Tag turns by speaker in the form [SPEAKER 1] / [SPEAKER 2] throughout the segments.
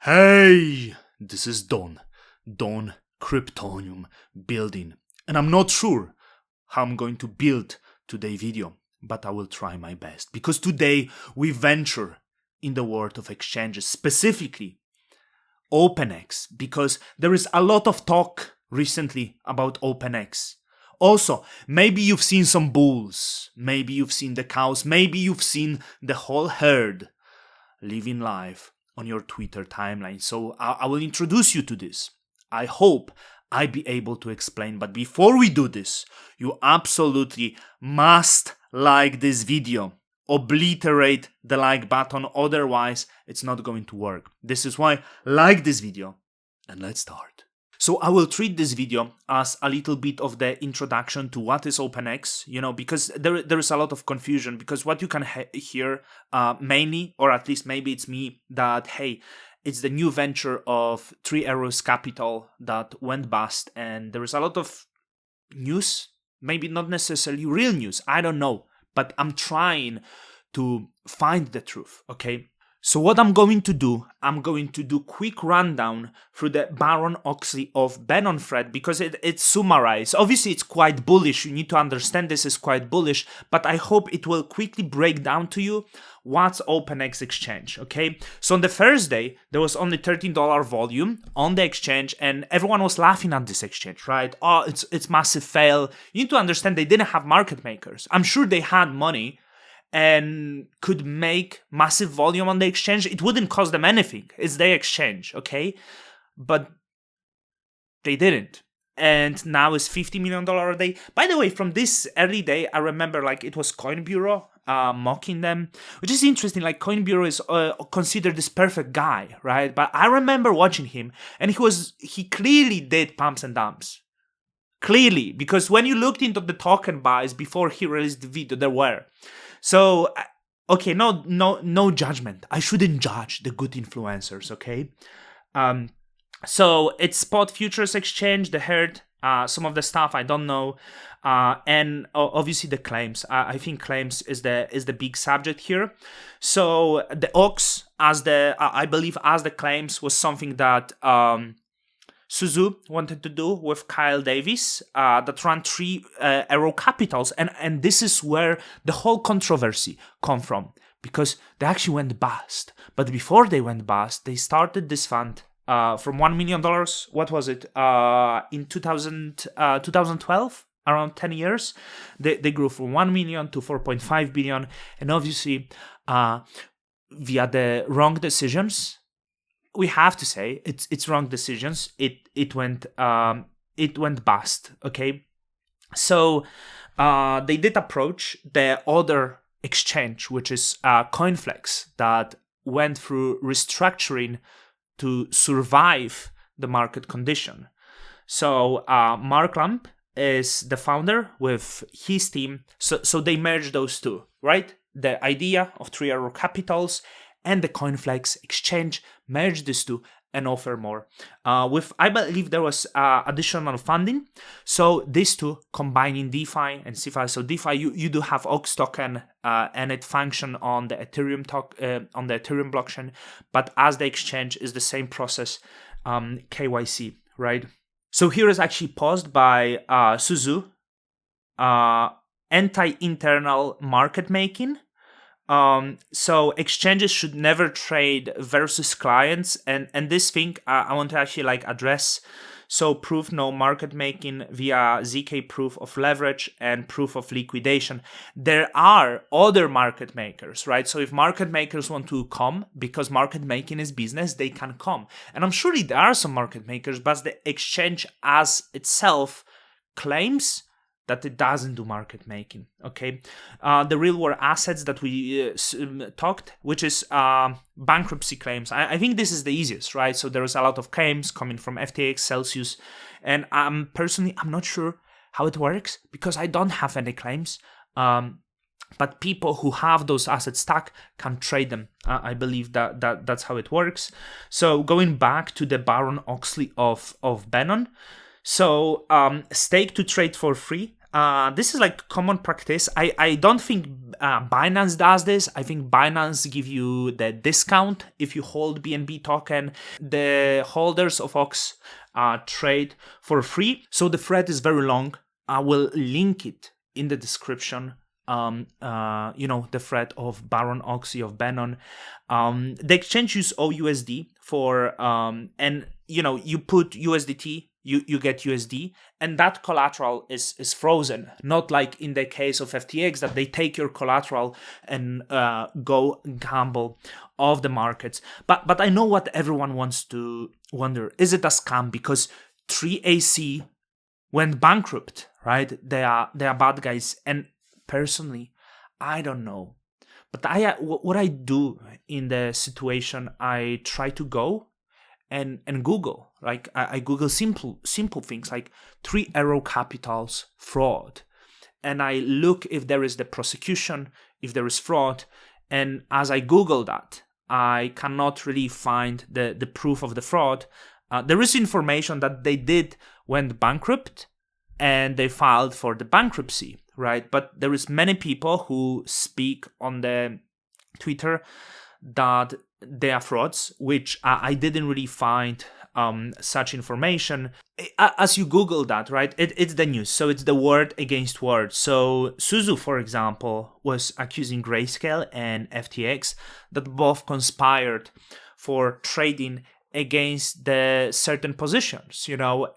[SPEAKER 1] Hey, this is Don Kryptonium building, and I'm not sure how I'm going to build today's video, but I will try my best, because today we venture in the world of exchanges, specifically OPNX, because there is a lot of talk recently about OPNX. Also, maybe you've seen some bulls, maybe you've seen the cows, maybe you've seen the whole herd living life on your Twitter timeline. So I will introduce you to this. I hope I be able to explain. But before we do this, you absolutely must like this video. Obliterate the like button, otherwise it's not going to work. This is why like this video, and let's start. So I will treat this video as a little bit of the introduction to what is OPNX, because there is a lot of confusion, because what you can hear mainly, or at least maybe it's me, that, hey, it's the new venture of Three Arrows Capital that went bust, and there is a lot of news, maybe not necessarily real news, I don't know, but I'm trying to find the truth, okay? So what I'm going to do quick rundown through the Baron Oxley of Benon thread, because it's summarized. Obviously, it's quite bullish. You need to understand this is quite bullish, but I hope it will quickly break down to you what's OPNX exchange, okay? So on the first day, there was only $13 volume on the exchange, and everyone was laughing at this exchange, right? Oh, it's massive fail. You need to understand they didn't have market makers. I'm sure they had money and could make massive volume on the exchange. It wouldn't cost them anything. It's their exchange, okay? But they didn't. And now it's $50 million a day. By the way, from this early day, I remember it was Coin Bureau mocking them, which is interesting. Coin Bureau is considered this perfect guy, right? But I remember watching him, and he clearly did pumps and dumps. Clearly, because when you looked into the token buys before he released the video, there were. So, okay, no judgment. I shouldn't judge the good influencers, okay? So it's spot futures exchange, the herd, some of the stuff I don't know, and obviously the claims. I think claims is the big subject here. So the Ox, I believe as the claims, was something that Suzu wanted to do with Kyle Davis, that ran Three Arrow Capitals, and this is where the whole controversy come from, because they actually went bust. But before they went bust, they started this fund from $1 million. What was it? In 2012, around 10 years, they grew from 1 million to 4.5 billion, and obviously via the wrong decisions. We have to say it's wrong decisions. It went bust. Okay, so they did approach the other exchange, which is CoinFlex, that went through restructuring to survive the market condition. So Mark Lamp is the founder with his team. So they merged those two, right? The idea of Three Arrow Capitals and the CoinFlex exchange, merge these two and offer more. I believe there was additional funding. So these two combining DeFi and CeFi. So DeFi, you do have Ox token and it function on the Ethereum on the Ethereum blockchain, but as the exchange is the same process, KYC, right? So here is actually paused by Suzu, anti-internal market making. So exchanges should never trade versus clients, and this thing I want to actually address. So proof no market making via ZK proof of leverage and proof of liquidation. There are other market makers, right? So if market makers want to come, because market making is business, they can come. And I'm sure there are some market makers, but the exchange as itself claims that it doesn't do market making, okay? The real world assets that we talked, which is bankruptcy claims. I think this is the easiest, right? So there is a lot of claims coming from FTX, Celsius, and personally, I'm not sure how it works because I don't have any claims. But people who have those assets stuck can trade them. I believe that's how it works. So going back to the Baron Oxley of Benon. So stake to trade for free.
[SPEAKER 2] this is like common practice. I don't think Binance does this. I think Binance give you the discount if you hold BNB token. The holders of Ox trade for free. So the thread is very long. I will link it in the description. The thread of Baron Oxley of Benon. The exchange use OUSD for and you put USDT, you get USD, and that collateral is frozen. Not like in the case of FTX that they take your collateral and go gamble off the markets. But I know what everyone wants to wonder: is it a scam? Because 3AC went bankrupt, right? They are bad guys, and personally, I don't know. But what I do in the situation, I try to go and Google. Like I Google simple things like 3 Arrow Capital's fraud, and I look if there is the prosecution, if there is fraud, and as I Google that, I cannot really find the proof of the fraud. There is information that they went bankrupt and they filed for the bankruptcy, right? But there is many people who speak on the Twitter that they are frauds, which I didn't really find such information. As you Google that, right, it's the news. So it's the word against word. So Suzu, for example, was accusing Grayscale and FTX that both conspired for trading against the certain positions,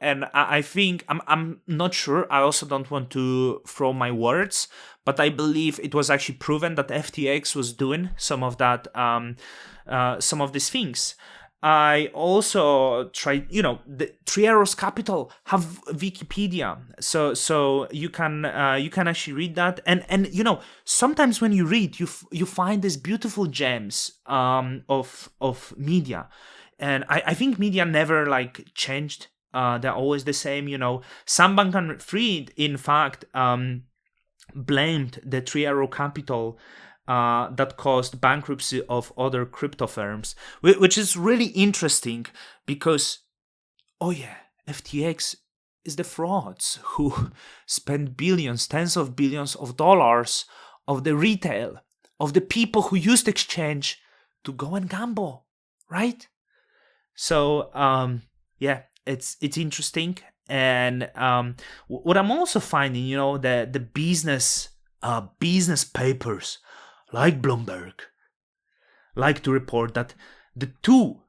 [SPEAKER 2] and I think I'm not sure. I also don't want to throw my words, but I believe it was actually proven that FTX was doing some of that, some of these things. I also tried, the Three Arrows Capital have Wikipedia, so you can actually read that, and sometimes when you read, you find these beautiful gems of media. And I think media never changed. They're always the same. Sam Bankman-Fried, in fact, blamed the Three Arrow Capital that caused bankruptcy of other crypto firms, which is really interesting because, FTX is the frauds who spend billions, tens of billions of dollars of the retail, of the people who used exchange to go and gamble, right? So, it's interesting. And what I'm also finding, the business papers like Bloomberg like to report that the two,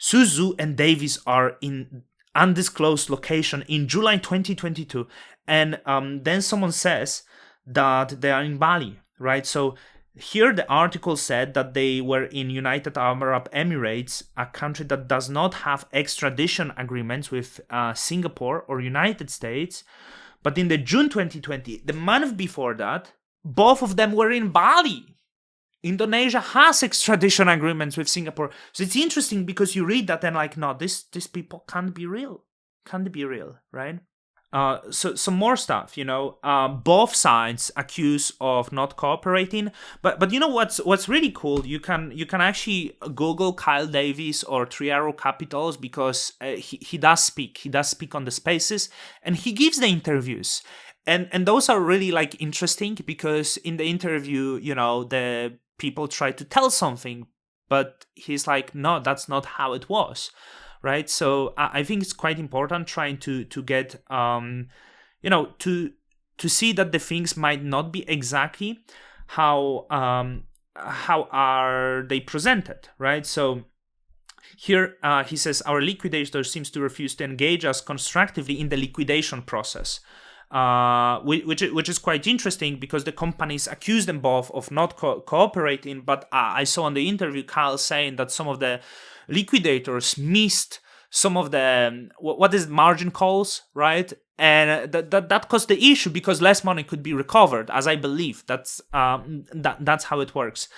[SPEAKER 2] Suzu and Davis, are in undisclosed location in July 2022. And then someone says that they are in Bali, right? So here the article said that they were in United Arab Emirates, a country that does not have extradition agreements with Singapore or United States. But in the June 2020, the month before that, both of them were in Bali. Indonesia has extradition agreements with Singapore. So it's interesting because you read that and no, these people can't be real. Can't be real, right? So some more stuff, both sides accuse of not cooperating, but what's really cool, you can actually Google Kyle Davis or Three Arrow Capitals, because he does speak on the spaces, and he gives the interviews, and those are really interesting, because in the interview, the people try to tell something, but he's like, no, that's not how it was. Right, so I think it's quite important trying to get to see that the things might not be exactly how are they presented, right? So here he says our liquidator seems to refuse to engage us constructively in the liquidation process. Which is quite interesting, because the companies accuse them both of not cooperating, but I saw in the interview Kyle saying that some of the liquidators missed some of the what is margin calls, right? And that caused the issue, because less money could be recovered, as I believe that's how it works.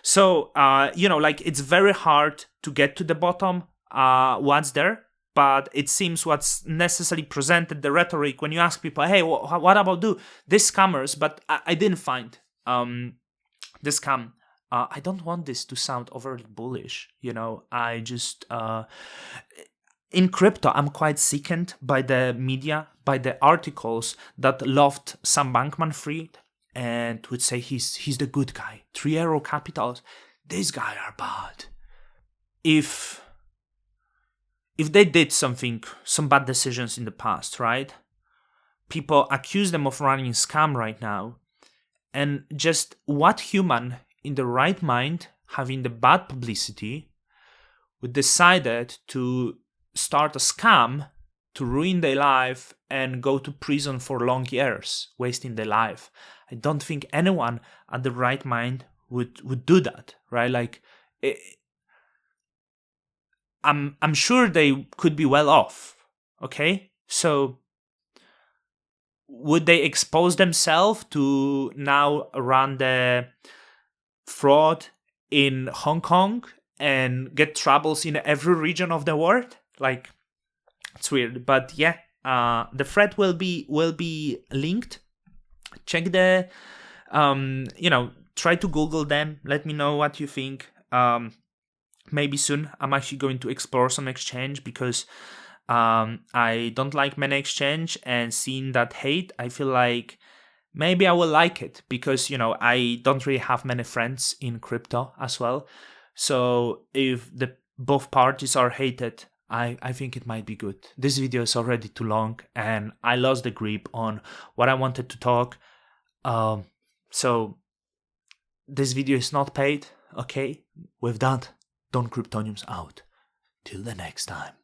[SPEAKER 2] So it's very hard to get to the bottom what's there. But it seems what's necessarily presented, the rhetoric, when you ask people, hey, what about these scammers? But I didn't find the scam. I don't want this to sound overly bullish. I just, in crypto, I'm quite sickened by the media, by the articles that loved Sam Bankman-Fried and would say he's the good guy. 3 Arrow Capitals, these guys are bad. If they did some bad decisions in the past, right? People accuse them of running a scam right now. And just what human in the right mind, having the bad publicity, would decided to start a scam to ruin their life and go to prison for long years, wasting their life? I don't think anyone at the right mind would do that, right? Like, I'm sure they could be well off, okay? So would they expose themselves to now run the fraud in Hong Kong and get troubles in every region of the world? Like, it's weird, but yeah, the thread will be linked. Check the, try to Google them. Let me know what you think. Maybe soon I'm actually going to explore some exchange because I don't like many exchange, and seeing that hate, I feel like maybe I will like it because, I don't really have many friends in crypto as well. So if the both parties are hated, I think it might be good. This video is already too long and I lost the grip on what I wanted to talk. So this video is not paid, okay? With that, Don Kryptonium's out. Till the next time.